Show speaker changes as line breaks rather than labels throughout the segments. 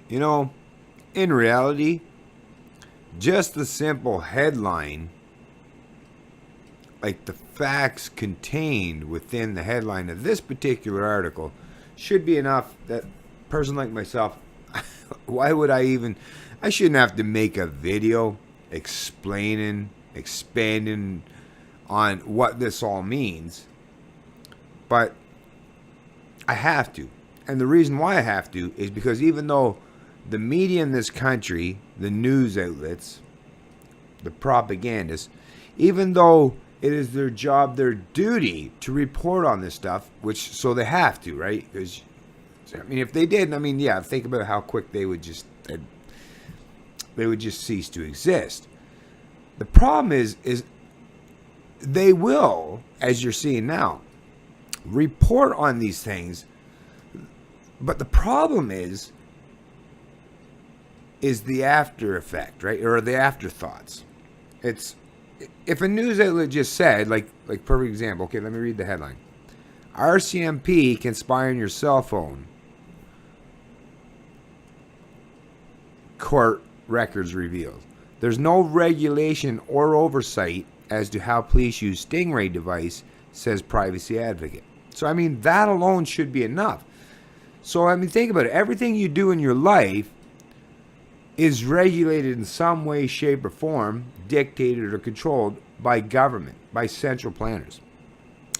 You know, in reality, just the simple headline, like the facts contained within the headline of this particular article, should be enough that a person like myself, why would I shouldn't have to make a video explaining, expanding on what this all means. But I have to. And the reason why I have to is because even though the media in this country, the news outlets, the propagandists, even though it is their job, their duty to report on this stuff, which so they have to, right? Because I mean, if they didn't, I mean, yeah, think about how quick they would just cease to exist. The problem is they will, as you're seeing now, report on these things. But the problem is the after effect, right? Or the afterthoughts. It's if a news outlet just said, like perfect example, okay, let me read the headline. RCMP can spy on your cell phone. Court records revealed. There's no regulation or oversight as to how police use Stingray device, says privacy advocate. So, I mean, that alone should be enough. So, I mean, think about it. Everything you do in your life is regulated in some way, shape, or form, dictated or controlled by government, by central planners.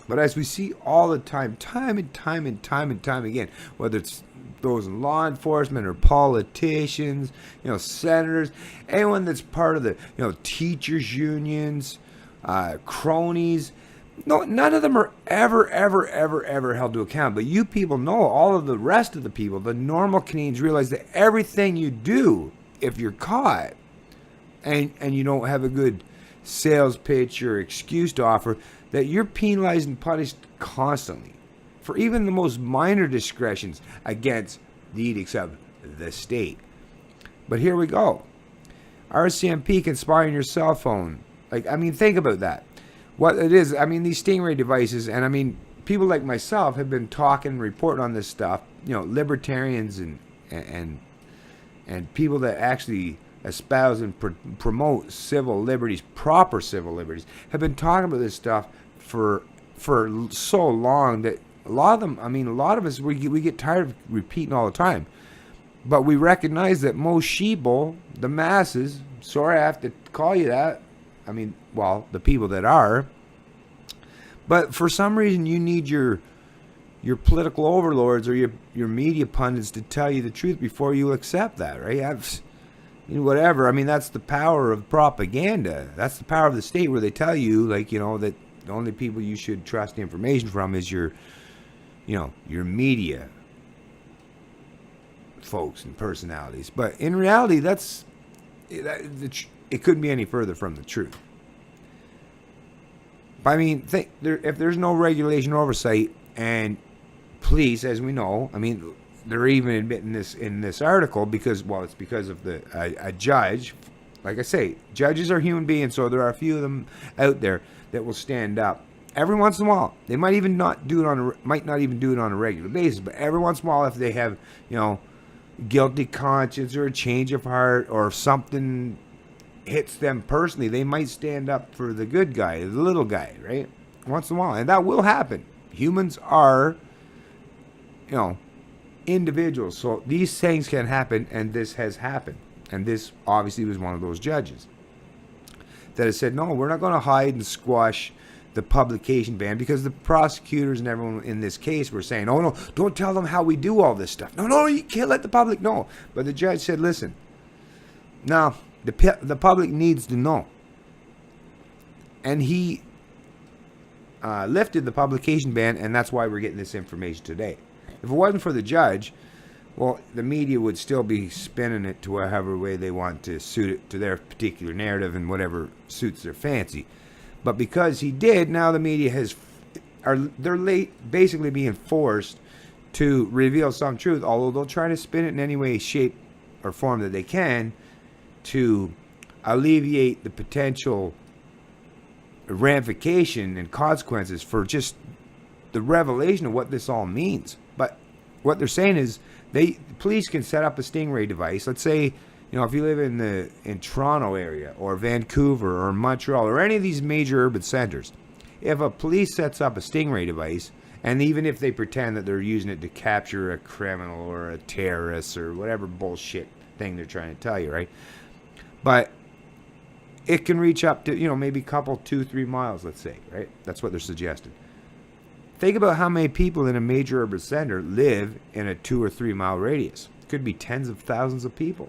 But as we see all the time and time again, whether it's those in law enforcement or politicians, senators, anyone that's part of the, teachers unions, cronies, no, none of them are ever held to account. But you people know, all of the rest of the people, the normal Canadians, realize that everything you do, if you're caught and you don't have a good sales pitch or excuse to offer, that you're penalized and punished constantly for even the most minor discretions against the edicts of the state. But here we go. RCMP can spy on your cell phone. Like, I mean, think about that. What it is, I mean, these Stingray devices, and I mean, people like myself have been talking and reporting on this stuff. Libertarians and people that actually espouse and promote civil liberties, proper civil liberties, have been talking about this stuff for so long that a lot of us, we get tired of repeating all the time. But we recognize that most sheeple, the masses, sorry I have to call you that, I mean, well, the people that are, but for some reason you need your political overlords or your media pundits to tell you the truth before you accept that, right? Whatever. I mean, that's the power of propaganda. That's the power of the state, where they tell you, like, that the only people you should trust information from is your media folks and personalities. But in reality, it couldn't be any further from the truth. But I mean, if there's no regulation or oversight, and police, as we know, I mean, they're even admitting this in this article because, well, it's because of a judge. Like I say, judges are human beings, so there are a few of them out there that will stand up every once in a while. They might not even do it on a regular basis, but every once in a while, if they have, guilty conscience or a change of heart or something hits them personally, they might stand up for the good guy, the little guy, right? Once in a while. And that will happen. Humans are, individuals. So these things can happen, and this has happened. And this obviously was one of those judges that has said, no, we're not going to hide and squash the publication ban, because the prosecutors and everyone in this case were saying, oh, no, don't tell them how we do all this stuff. No, you can't let the public know. But the judge said, listen, no, the public needs to know. And he lifted the publication ban, and that's why we're getting this information today. If it wasn't for the judge, well, the media would still be spinning it to whatever way they want to suit it to their particular narrative and whatever suits their fancy. But because he did, now the media they're basically being forced to reveal some truth, although they'll try to spin it in any way, shape, or form that they can to alleviate the potential ramification and consequences for just the revelation of what this all means. But what they're saying is police can set up a Stingray device. Let's say, if you live in Toronto area or Vancouver or Montreal or any of these major urban centers, if a police sets up a Stingray device, and even if they pretend that they're using it to capture a criminal or a terrorist or whatever bullshit thing they're trying to tell you, right? But it can reach up to, maybe a couple, 2-3 miles, let's say, right? That's what they're suggesting. Think about how many people in a major urban center live in a 2 or 3 mile radius. It could be tens of thousands of people.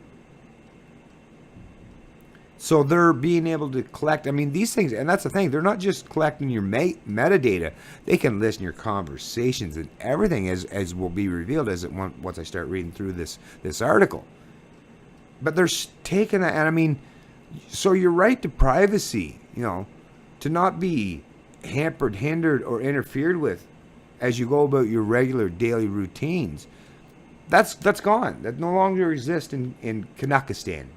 So they're being able to collect, these things, and that's the thing, they're not just collecting your metadata, they can listen to your conversations and everything, as will be revealed once I start reading through this article. But they're taking that, and so your right to privacy, to not be hampered, hindered, or interfered with as you go about your regular daily routines, that's gone. That no longer exists in Kazakhstan,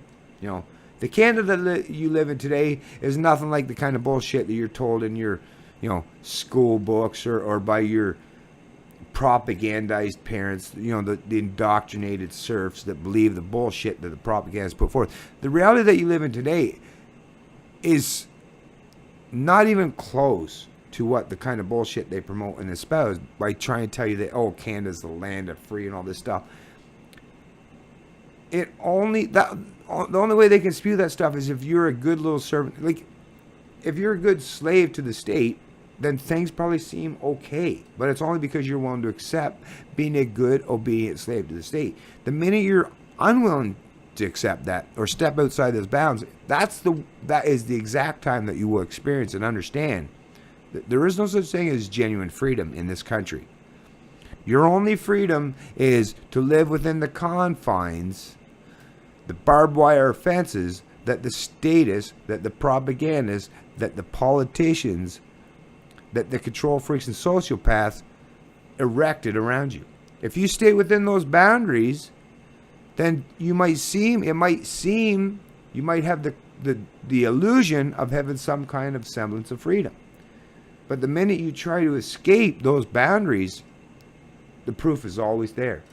The Canada that you live in today is nothing like the kind of bullshit that you're told in your, school books or by your propagandized parents, the indoctrinated serfs that believe the bullshit that the propagandists put forth. The reality that you live in today is not even close to what the kind of bullshit they promote and espouse by trying to tell you that, Canada's the land of free and all this stuff. The only way they can spew that stuff is if you're a good little servant. Like, if you're a good slave to the state, then things probably seem okay. But it's only because you're willing to accept being a good, obedient slave to the state. The minute you're unwilling to accept that or step outside those bounds, that is the exact time that you will experience and understand that there is no such thing as genuine freedom in this country. Your only freedom is to live within the confines, the barbed wire fences that the statists, that the propagandists, that the politicians, that the control freaks and sociopaths erected around you. If you stay within those boundaries, then you might have the illusion of having some kind of semblance of freedom. But the minute you try to escape those boundaries, the proof is always there.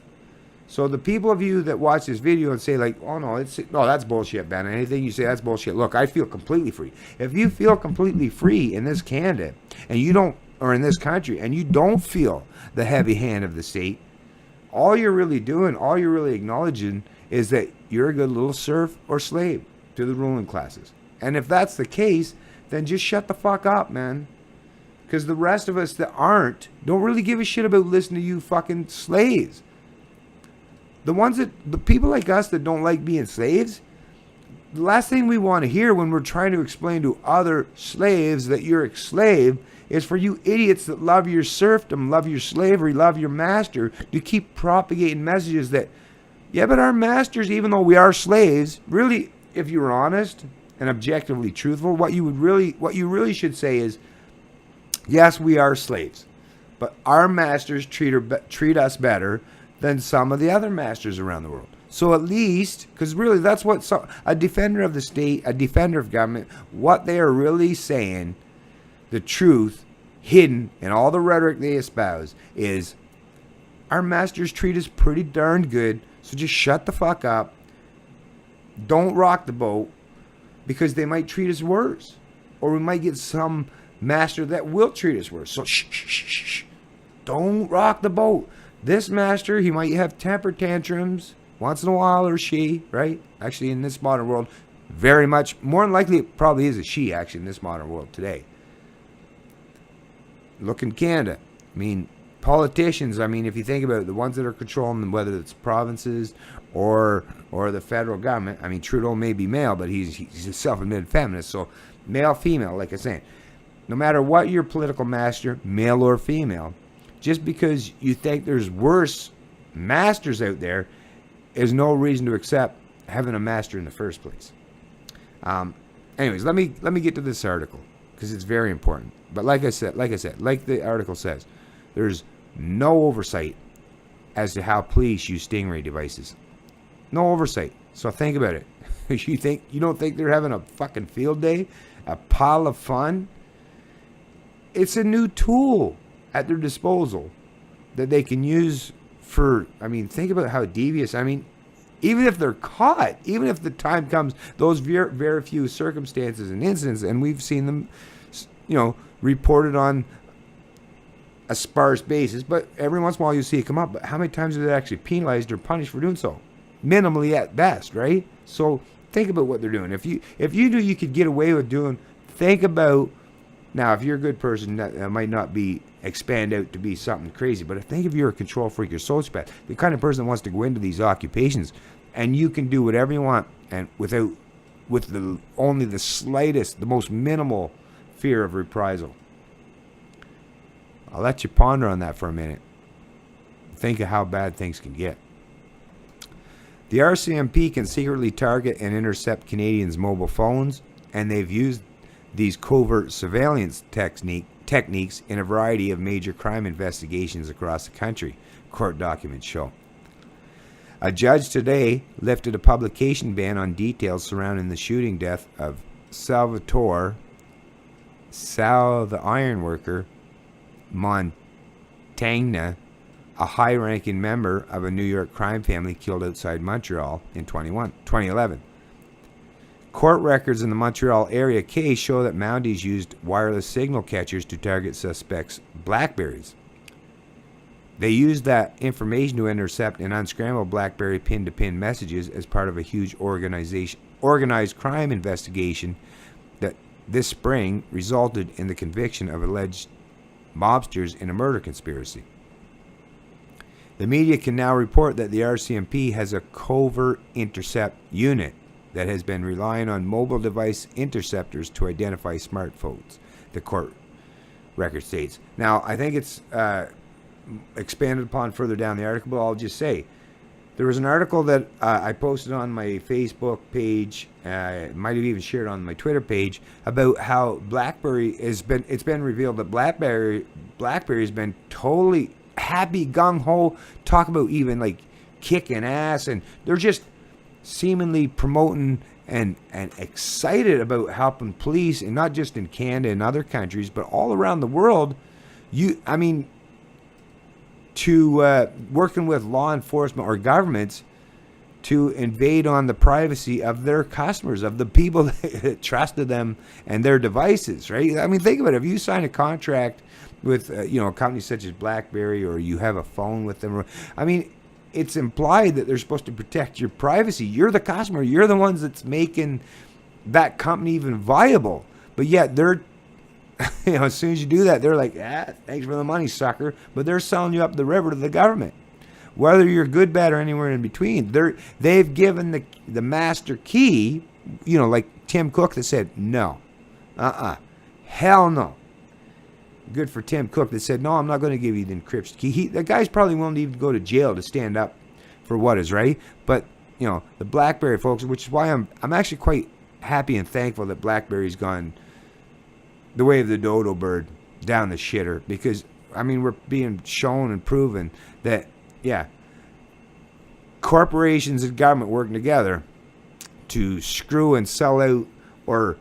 So the people of you that watch this video and say like, that's bullshit, Ben. Anything you say, that's bullshit. Look, I feel completely free. If you feel completely free in this Canada and you don't, or in this country, and you don't feel the heavy hand of the state, all you're really doing, all you're really acknowledging is that you're a good little serf or slave to the ruling classes. And if that's the case, then just shut the fuck up, man. Because the rest of us that don't really give a shit about listening to you fucking slaves. The people like us that don't like being slaves, the last thing we want to hear when we're trying to explain to other slaves that you're a slave is for you idiots that love your serfdom, love your slavery, love your master, to keep propagating messages that, yeah, but our masters, even though we are slaves, really, if you were honest and objectively truthful, what you really should say is, yes, we are slaves, but our masters treat us better than some of the other masters around the world. So at least, because really that's what a defender of the state, a defender of government, what they are really saying, the truth hidden in all the rhetoric they espouse is, our masters treat us pretty darn good, so just shut the fuck up. Don't rock the boat, because they might treat us worse. Or we might get some master that will treat us worse. So shh. Don't rock the boat. This master, he might have temper tantrums once in a while, or she, right? Actually, in this modern world, very much, more than likely, it probably is a she, actually, in this modern world today. Look in Canada. Politicians, if you think about it, the ones that are controlling them, whether it's provinces or the federal government, Trudeau may be male, but he's a self-admitted feminist, so male, female, like I said. No matter what your political master, male or female, just because you think there's worse masters out there is no reason to accept having a master in the first place. Anyways, let me get to this article because it's very important. But like the article says, there's no oversight as to how police use Stingray devices. No oversight. So think about it. You don't think they're having a fucking field day? A pile of fun? It's a new tool at their disposal that they can use think about how devious. Even if they're caught, even if the time comes, those very few circumstances and incidents, and we've seen them, reported on a sparse basis, but every once in a while you see it come up. But how many times are they actually penalized or punished for doing so? Minimally at best, right? So think about what they're doing. If you knew you could get away with doing, think about, now if you're a good person, that might not be expand out to be something crazy, but think if you're a control freak or sociopath, the kind of person that wants to go into these occupations, and you can do whatever you want, and with only the slightest, the most minimal fear of reprisal. I'll let you ponder on that for a minute. Think of how bad things can get. The RCMP can secretly target and intercept Canadians' mobile phones, and they've used these covert surveillance techniques in a variety of major crime investigations across the country, court documents show. A judge today lifted a publication ban on details surrounding the shooting death of Salvatore the ironworker Montagna, a high-ranking member of a New York crime family killed outside Montreal in 2011. Court records in the Montreal area case show that Mounties used wireless signal catchers to target suspects' BlackBerries. They used that information to intercept and unscramble BlackBerry pin-to-pin messages as part of a huge organized crime investigation that this spring resulted in the conviction of alleged mobsters in a murder conspiracy. The media can now report that the RCMP has a covert intercept unit that has been relying on mobile device interceptors to identify smartphones, the court record states. Now, I think it's expanded upon further down the article, but I'll just say, there was an article that I posted on my Facebook page, might have even shared on my Twitter page, about how it's been revealed that BlackBerry has been totally happy, gung-ho, talk about even like kicking ass, and they're just seemingly promoting and excited about helping police, and not just in Canada and other countries, but all around the world. To working with law enforcement or governments to invade on the privacy of their customers, of the people that trusted them and their devices, right? Think about it. If you sign a contract with a company such as BlackBerry, or you have a phone with them, it's implied that they're supposed to protect your privacy. You're the customer. You're the ones that's making that company even viable. But yet they're, as soon as you do that, they're like, thanks for the money, sucker. But they're selling you up the river to the government. Whether you're good, bad, or anywhere in between, they've given the master key, like Tim Cook that said, no, hell no. Good for Tim Cook that said, no, I'm not going to give you the encryption key. The guy's probably willing to even go to jail to stand up for what is right. But, the BlackBerry folks, which is why I'm actually quite happy and thankful that BlackBerry's gone the way of the dodo bird down the shitter, because, we're being shown and proven that, corporations and government working together to screw and sell out or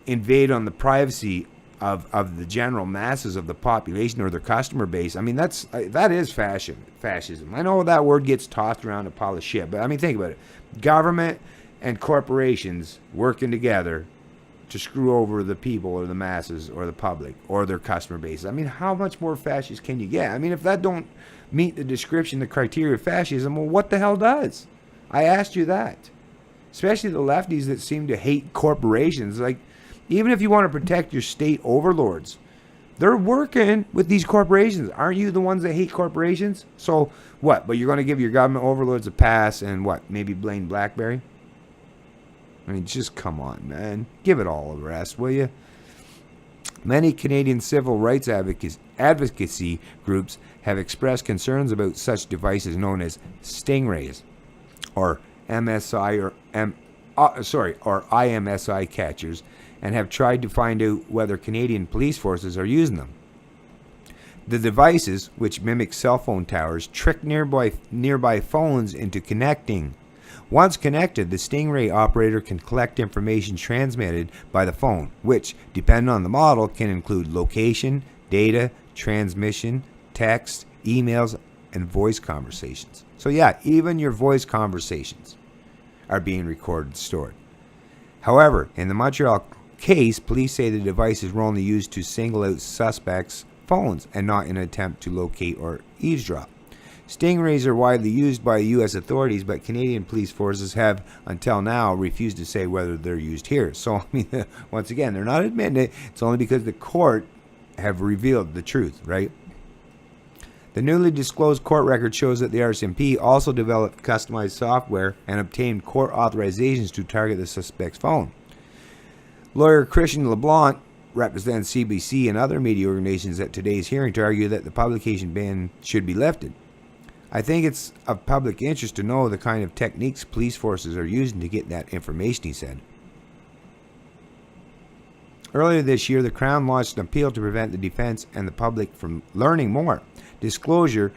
invade on the privacy of the general masses of the population or their customer base. That is fascism. I know that word gets tossed around a pile of shit, but think about it. Government and corporations working together to screw over the people or the masses or the public or their customer base. How much more fascist can you get? If that don't meet the description, the criteria of fascism, well, what the hell does? I asked you that. Especially the lefties that seem to hate corporations. Like, even if you want to protect your state overlords, they're working with these corporations. Aren't you the ones that hate corporations? So what? But you're going to give your government overlords a pass and what? Maybe blame BlackBerry? Just come on, man. Give it all a rest, will you? Many Canadian civil rights advocacy groups have expressed concerns about such devices known as Stingrays, or IMSI catchers, and have tried to find out whether Canadian police forces are using them. The devices, which mimic cell phone towers, trick nearby phones into connecting. Once connected, the Stingray operator can collect information transmitted by the phone, which, depending on the model, can include location, data, transmission, text, emails, and voice conversations. So yeah, even your voice conversations are being recorded and stored. However, in the Montreal case, police say the devices were only used to single out suspects' phones and not in an attempt to locate or eavesdrop. Stingrays are widely used by U.S. authorities, but Canadian police forces have, until now, refused to say whether they're used here. So, I mean, once again, they're not admitting it. It's only because the court have revealed the truth, right? The newly disclosed court record shows that the RCMP also developed customized software and obtained court authorizations to target the suspect's phone. Lawyer Christian LeBlanc represents CBC and other media organizations at today's hearing to argue that the publication ban should be lifted. I think it's of public interest to know the kind of techniques police forces are using to get that information, he said. Earlier this year, the Crown launched an appeal to prevent the defense and the public from learning more. Disclosure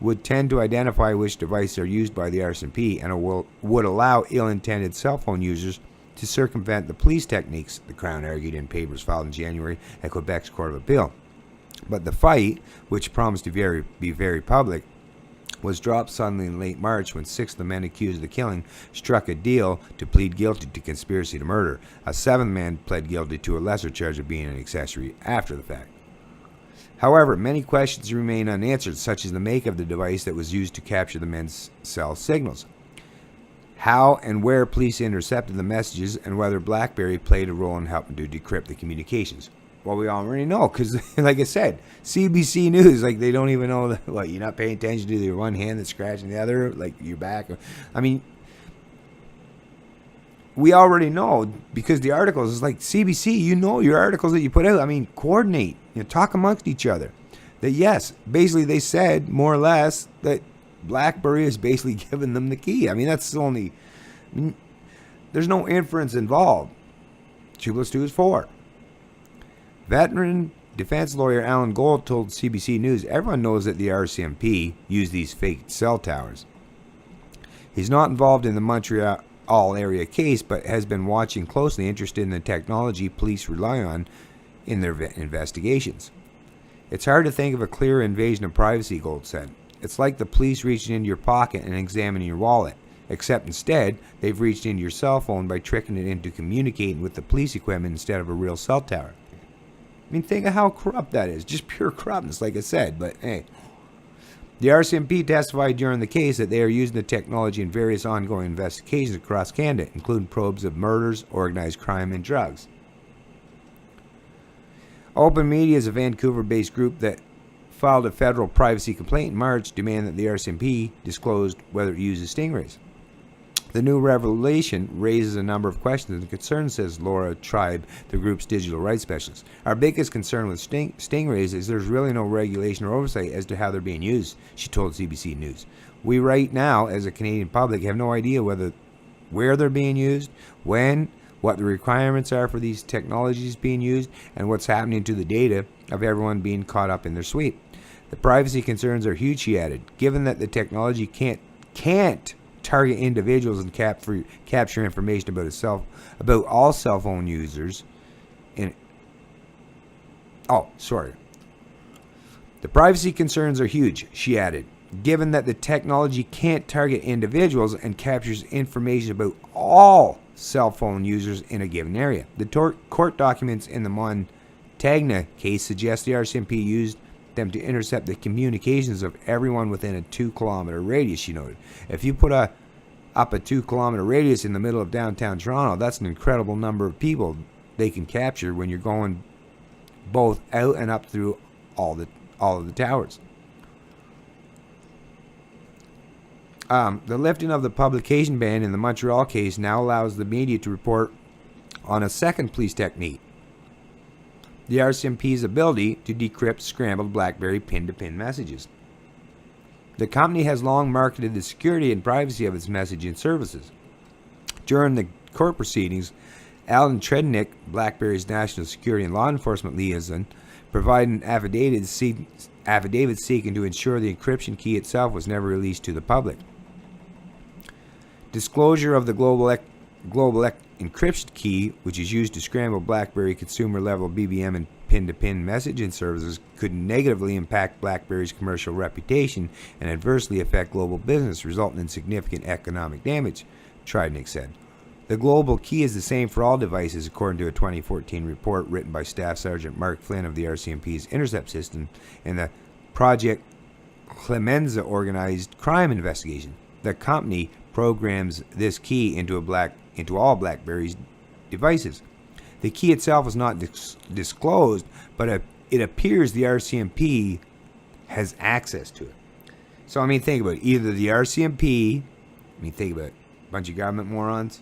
would tend to identify which devices are used by the RCMP and would allow ill-intended cell phone users to circumvent the police techniques, the Crown argued in papers filed in January at Quebec's Court of Appeal. But the fight, which promised to be very public, was dropped suddenly in late March when 6 of the men accused of the killing struck a deal to plead guilty to conspiracy to murder. A 7th man pled guilty to a lesser charge of being an accessory after the fact. However, many questions remain unanswered, such as the make of the device that was used to capture the men's cell signals, how and where police intercepted the messages, and whether BlackBerry played a role in helping to decrypt the communications. Well, we already know, because, like I said, CBC News, like, they don't even know that, what, you're not paying attention to your one hand that's scratching the other, like, your back. I mean, we already know, because the articles, is like, CBC, you know your articles that you put out, I mean, coordinate, talk amongst each other. That, yes, basically they said, more or less, that BlackBerry is basically giving them the key. I mean, that's only, there's no inference involved. 2 + 2 is 4. Veteran defense lawyer Alan Gold told CBC News everyone knows that the RCMP used these fake cell towers. He's not involved in the Montreal area case, but has been watching closely, interested in the technology police rely on in their investigations. It's hard to think of a clear invasion of privacy, Gold said. It's like the police reaching into your pocket and examining your wallet, except instead they've reached into your cell phone by tricking it into communicating with the police equipment instead of a real cell tower. I mean, think of how corrupt that is. Just pure corruptness, like I said. But, hey. The RCMP testified during the case that they are using the technology in various ongoing investigations across Canada, including probes of murders, organized crime, and drugs. Open Media is a Vancouver-based group that filed a federal privacy complaint in March demanding that the RCMP disclosed whether it uses stingrays. The new revelation raises a number of questions and concerns, says Laura Tribe, the group's digital rights specialist. Our biggest concern with stingrays is there's really no regulation or oversight as to how they're being used, she told CBC News. We right now, as a Canadian public, have no idea where they're being used, when, what the requirements are for these technologies being used, and what's happening to the data of everyone being caught up in their sweep. The privacy concerns are huge, she added. Given that the technology can't target individuals and capture information about all cell phone users. The privacy concerns are huge, she added. Given that the technology can't target individuals and captures information about all cell phone users in a given area. The court documents in the Montagna case suggest the RCMP used them to intercept the communications of everyone within a 2-kilometer radius, she noted. If you put up a 2-kilometer radius in the middle of downtown Toronto, that's an incredible number of people they can capture when you're going both out and up through all of the towers. The lifting of the publication ban in the Montreal case now allows the media to report on a second police technique: the RCMP's ability to decrypt scrambled BlackBerry pin-to-pin messages. The company has long marketed the security and privacy of its messaging services. During the court proceedings, Alan Trednick, BlackBerry's national security and law enforcement liaison, provided an affidavit seeking to ensure the encryption key itself was never released to the public. Disclosure of the global encryption key, which is used to scramble BlackBerry consumer-level BBM and pin-to-pin messaging services could negatively impact BlackBerry's commercial reputation and adversely affect global business, resulting in significant economic damage, Tridnick said. The global key is the same for all devices, according to a 2014 report written by Staff Sergeant Mark Flynn of the RCMP's Intercept System and the Project Clemenza organized crime investigation. The company programs this key into all BlackBerry's devices. The key itself is not disclosed, but it appears the RCMP has access to it. So, I mean, think about it. Either the RCMP, think about it, a bunch of government morons,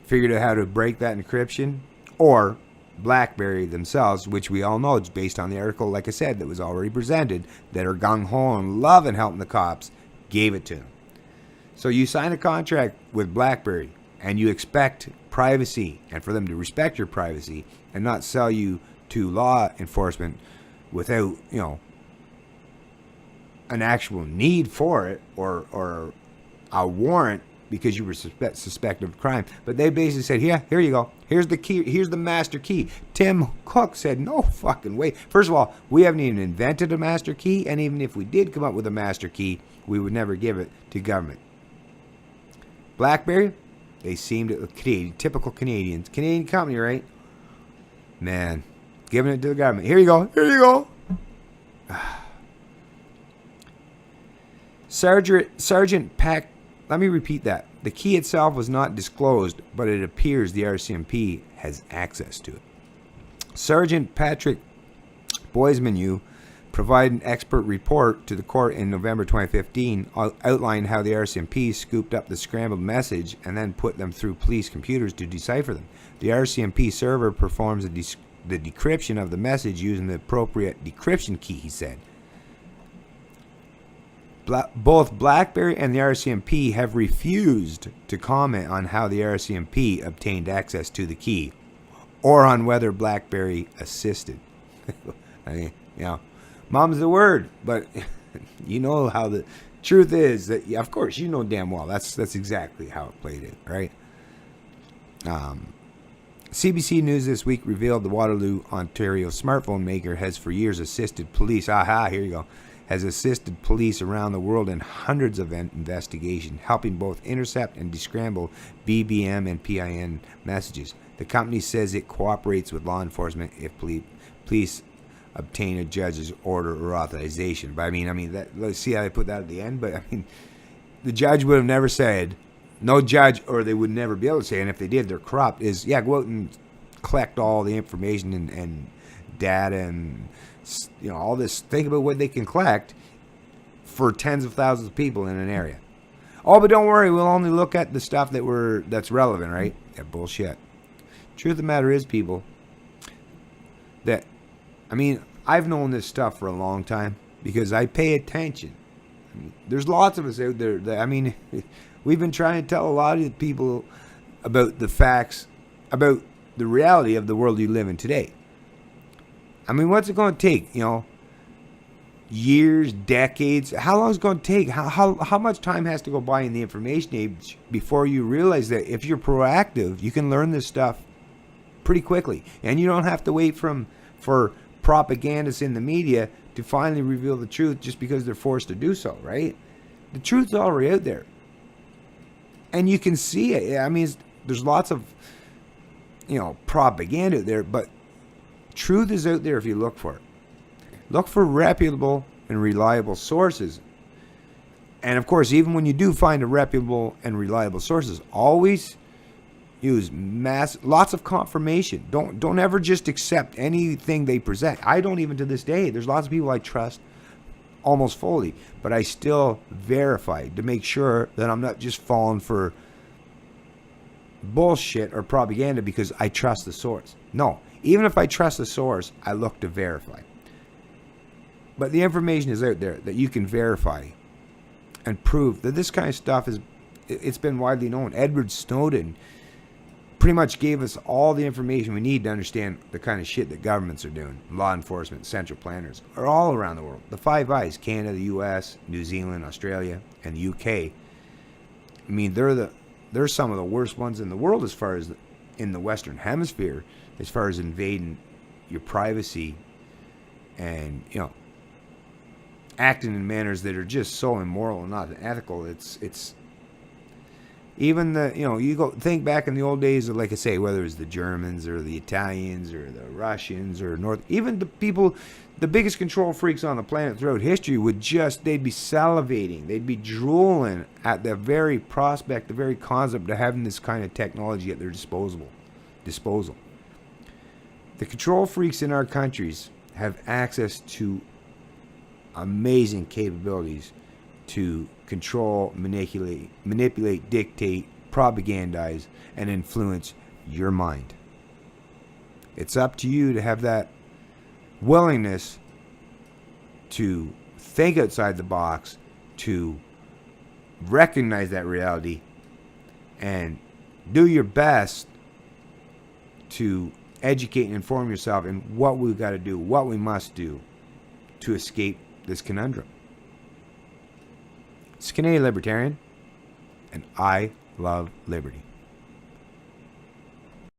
figured out how to break that encryption, or BlackBerry themselves, which we all know is based on the article, like I said, that was already presented, that are gung-ho and loving helping the cops, gave it to them. So you sign a contract with BlackBerry, and you expect privacy, and for them to respect your privacy, and not sell you to law enforcement without, an actual need for it, or a warrant, because you were suspected of crime. But they basically said, here you go. Here's the key. Here's the master key. Tim Cook said, no fucking way. First of all, we haven't even invented a master key. And even if we did come up with a master key, we would never give it to government. BlackBerry, they seemed Canadian, typical Canadians. Canadian company, right? Man, giving it to the government. Here you go. Here you go. Sergeant Pack. Let me repeat that. The key itself was not disclosed, but it appears the RCMP has access to it. Sergeant Patrick Boismanu provided an expert report to the court in November 2015, outlining how the RCMP scooped up the scrambled message and then put them through police computers to decipher them. The RCMP server performs the decryption of the message using the appropriate decryption key, he said. Both BlackBerry and the RCMP have refused to comment on how the RCMP obtained access to the key or on whether BlackBerry assisted. I mean, mom's the word, but you know how the truth is that, of course, you know damn well that's exactly how it played it, right? CBC News this week revealed the Waterloo, Ontario smartphone maker has for years assisted police. Here you go. Has assisted police around the world in hundreds of investigations, helping both intercept and descramble BBM and PIN messages. The company says it cooperates with law enforcement if police obtain a judge's order or authorization. But I mean, let's see how they put that at the end. But I mean, the judge would have never said, no judge, or they would never be able to say, and if they did, they're corrupt, is, go out and collect all the information and data and all this. Think about what they can collect for tens of thousands of people in an area. Oh, but don't worry, we'll only look at the stuff that's relevant, right? Yeah, bullshit. Truth of the matter is, people, that, I've known this stuff for a long time because I pay attention. There's lots of us out there that, we've been trying to tell a lot of people about the facts, about the reality of the world you live in today. What's it going to take? Years, decades? How long is it going to take? How much time has to go by in the information age before you realize that if you're proactive, you can learn this stuff pretty quickly, and you don't have to wait for propagandists in the media to finally reveal the truth just because they're forced to do so, right? The truth's already out there, and you can see it. There's lots of propaganda out there, but truth is out there if you look for it. Look for reputable and reliable sources. And of course, even when you do find a reputable and reliable sources, always use lots of confirmation. Don't ever just accept anything they present. I don't even to this day. There's lots of people I trust almost fully, but I still verify to make sure that I'm not just falling for bullshit or propaganda because I trust the source. No. Even if I trust the source, I look to verify. But the information is out there that you can verify and prove that this kind of stuff it's been widely known. Edward Snowden pretty much gave us all the information we need to understand the kind of shit that governments are doing. Law enforcement, central planners are all around the world. The Five Eyes, Canada, the US, New Zealand, Australia, and the UK. They're some of the worst ones in the world as far as in the Western Hemisphere, as far as invading your privacy and, acting in manners that are just so immoral and not ethical. It's even you go think back in the old days of, like I say, whether it was the Germans or the Italians or the Russians or even the people, the biggest control freaks on the planet throughout history they'd be salivating, they'd be drooling at the very prospect, the very concept of having this kind of technology at their disposal. The control freaks in our countries have access to amazing capabilities to control, manipulate, dictate, propagandize, and influence your mind. It's up to you to have that willingness to think outside the box, to recognize that reality, and do your best to educate and inform yourself in what we've got to do, what we must do to escape this conundrum. It's Canadian Libertarian, and I love liberty.